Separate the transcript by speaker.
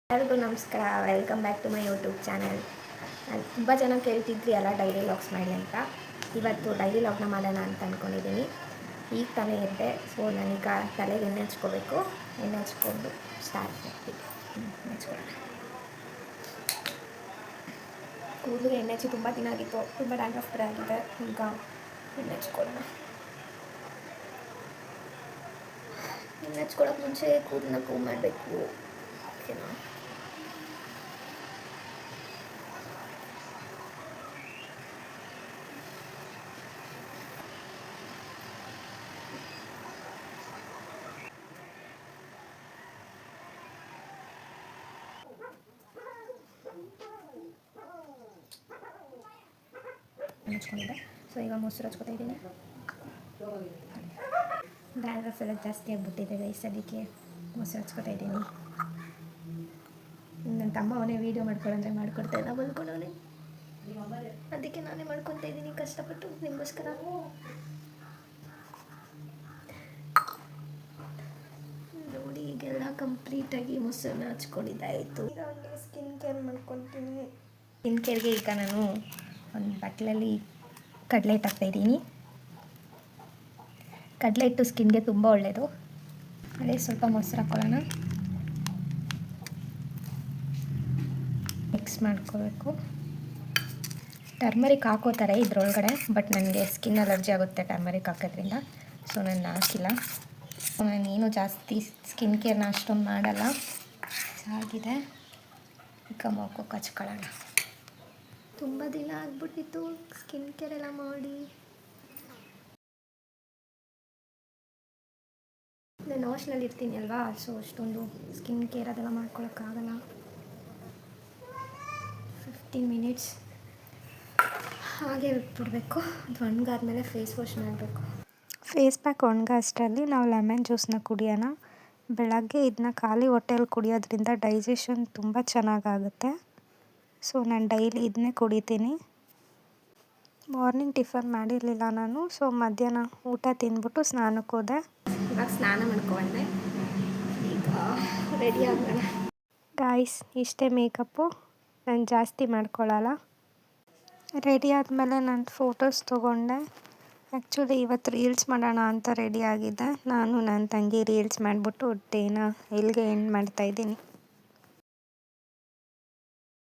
Speaker 1: ಎಲ್ಲರಿಗೂ ನಮಸ್ಕಾರ. Welcome back to my YouTube channel. ತುಂಬ ಜನ ಕೇಳ್ತಿದ್ರಿ ಎಲ್ಲ ಡೈಲಿ ವ್ಲಾಗ್ಸ್ ಮಾಡಿ ಅಂತ. ಇವತ್ತು ಡೈಲಿ ವ್ಲಾಗ್ನ ಮಾಡೋಣ ಅಂತ ಅಂದ್ಕೊಂಡಿದ್ದೀನಿ. ಈಗ ತಾನೇ ಇದ್ದೆ, ಸೊ ನಾನೀಗ ತಲೆಗೆ ಎಣ್ಣೆ ಹಚ್ಕೋಬೇಕು. ಎಣ್ಣೆ ಹಚ್ಕೊಂಡು ಸ್ಟಾರ್ಟ್ ಮಾಡ್ತೀನಿ. ಹಚ್ಕೊಳ್ಳೋಣ. ಕೂದಲಿಗೆ ಎಣ್ಣೆ ಹಚ್ಚಿ ತುಂಬ ದಿನ ಆಗಿತ್ತು, ತುಂಬ ಡ್ಯಾಂಡ್ರಫ್ ಆಗಿದೆ. ಈಗ ಎಣ್ಣೆ ಹಚ್ಕೊಳ್ಳೋಣ. ಎಣ್ಣೆ ಹಚ್ಕೊಳ್ಳೋಕೆ ಮುಂಚೆ ಕೂದಲನ್ನ ಕೂಮ್ ಮಾಡಬೇಕು. ಓಕೆನಾ? ಹಚ್ಕೊಂಡಿದ್ದೆ. ಸೊ ಈಗ ಮೊಸರು ಹಚ್ಕೊತಾ ಇದ್ದೀನಿ. ಡ್ಯಾಂಡ್ರಫ್ ಎಲ್ಲ ಜಾಸ್ತಿ ಆಗಿಬಿಟ್ಟಿದೆ ಗೈಸ್, ಅದಕ್ಕೆ ಮೊಸರು ಹಚ್ಕೊತಾ ಇದ್ದೀನಿ. ನನ್ನ ತಮ್ಮ ಅವನೇ ವೀಡಿಯೋ ಮಾಡ್ಕೊಳ್ಳಂದ್ರೆ ಮಾಡ್ಕೊಡ್ತಾ ಇಲ್ಲ, ಬಂದ್ಕೊಂಡವನೇ. ಅದಕ್ಕೆ ನಾನೇ ಮಾಡ್ಕೊತಾ ಇದ್ದೀನಿ ಕಷ್ಟಪಟ್ಟು ನಿಮಗೋಸ್ಕರ. ನೋಡಿ, ಈಗೆಲ್ಲ ಕಂಪ್ಲೀಟಾಗಿ ಮೊಸರನ್ನ ಹಚ್ಕೊಂಡಿದ್ದಾಯಿತು. ಈಗ ಅವನಿಗೆ ಸ್ಕಿನ್ ಕೇರ್ ಮಾಡ್ಕೊತೀನಿ. ಸ್ಕಿನ್ ಕೇರ್ಗೆ ಈಗ ನಾನು ಒಂದು ಬಟ್ಲಲ್ಲಿ ಕಡಲೆ ಹಿಟ್ಟು ಹಾಕ್ತಾಯಿದ್ದೀನಿ. ಕಡಲೆ ಹಿಟ್ಟು ಸ್ಕಿನ್ಗೆ ತುಂಬ ಒಳ್ಳೆಯದು. ಅದೇ ಸ್ವಲ್ಪ ಮೊಸರು ಹಾಕ್ಕೊಳ್ಳೋಣ. ಮಿಕ್ಸ್ ಮಾಡ್ಕೋಬೇಕು. ಟರ್ಮರಿಕ್ ಹಾಕೋತಾರೆ ಇದ್ರೊಳಗಡೆ, ಬಟ್ ನನಗೆ ಸ್ಕಿನ್ ಅಲರ್ಜಿ ಆಗುತ್ತೆ ಟರ್ಮರಿಕ್ ಹಾಕೋದ್ರಿಂದ, ಸೊ ನಾನು ಹಾಕಿಲ್ಲ. ನಾನೇನು ಜಾಸ್ತಿ ಸ್ಕಿನ್ ಕೇರ್ನ ಅಷ್ಟೊಂದು ಮಾಡಲ್ಲ. ಆಗಿದೆ. ಈಗ ಮುಖಕ್ಕೆ ಹಚ್ಕೊಳ್ಳೋಣ. ತುಂಬ ದಿನ ಆಗ್ಬಿಟ್ಟಿತ್ತು ಸ್ಕಿನ್ ಕೇರ್ ಎಲ್ಲ ಮಾಡಿ. ನಾನು ಹಾಸ್ಟೆಲಲ್ಲಿ ಇರ್ತೀನಿ ಅಲ್ವಾ, ಸೊ ಅಷ್ಟೊಂದು ಸ್ಕಿನ್ ಕೇರ್ ಅದೆಲ್ಲ ಮಾಡ್ಕೊಳಕ್ಕಾಗಲ್ಲ. 15 ಮಿನಿಟ್ಸ್ ಹಾಗೆ ಬಿಟ್ಬಿಡ್ಬೇಕು. ಅದು ಒಣಗಾದ್ಮೇಲೆ ಫೇಸ್ ವಾಶ್ ಮಾಡಬೇಕು.
Speaker 2: ಫೇಸ್ ಪ್ಯಾಕ್ ಒಣಗೋ ಅಷ್ಟರಲ್ಲಿ ನಾವು ಲೆಮನ್ ಜ್ಯೂಸನ್ನ ಕುಡಿಯೋಣ. ಬೆಳಗ್ಗೆ ಇದನ್ನ ಖಾಲಿ ಹೊಟ್ಟೆಯಲ್ಲಿ ಕುಡಿಯೋದ್ರಿಂದ ಡೈಜೆಷನ್ ತುಂಬ ಚೆನ್ನಾಗಾಗುತ್ತೆ. ಸೊ ನಾನು ಡೈಲಿ ಇದನ್ನೇ ಕುಡಿತೀನಿ. ಮಾರ್ನಿಂಗ್ ಟಿಫನ್ ಮಾಡಿರಲಿಲ್ಲ ನಾನು, ಸೊ ಮಧ್ಯಾಹ್ನ ಊಟ ತಿಂದ್ಬಿಟ್ಟು ಸ್ನಾನಕ್ಕೆ ಹೋದೆ.
Speaker 1: ಇವಾಗ ಸ್ನಾನ ಮಾಡ್ಕೊಂಡೆ. ಈಗ ರೆಡಿ ಆಗೋಣ.
Speaker 2: ಗಾಯ್ಸ್, ಇಷ್ಟೇ ಮೇಕಪ್ಪು, ನಾನು ಜಾಸ್ತಿ ಮಾಡ್ಕೊಳ್ಳಲ್ಲ. ರೆಡಿ ಆದಮೇಲೆ ನಾನು ಫೋಟೋಸ್ ತೊಗೊಂಡೆ. ಆ್ಯಕ್ಚುಲಿ ಇವತ್ತು ರೀಲ್ಸ್ ಮಾಡೋಣ ಅಂತ ರೆಡಿ ಆಗಿದ್ದೆ. ನಾನು ನನ್ನ ತಂಗಿ ರೀಲ್ಸ್ ಮಾಡಿಬಿಟ್ಟು ಡೇನ ಇಲ್ಲಿಗೆ ಎಂಡ್ ಮಾಡ್ತಾಯಿದ್ದೀನಿ.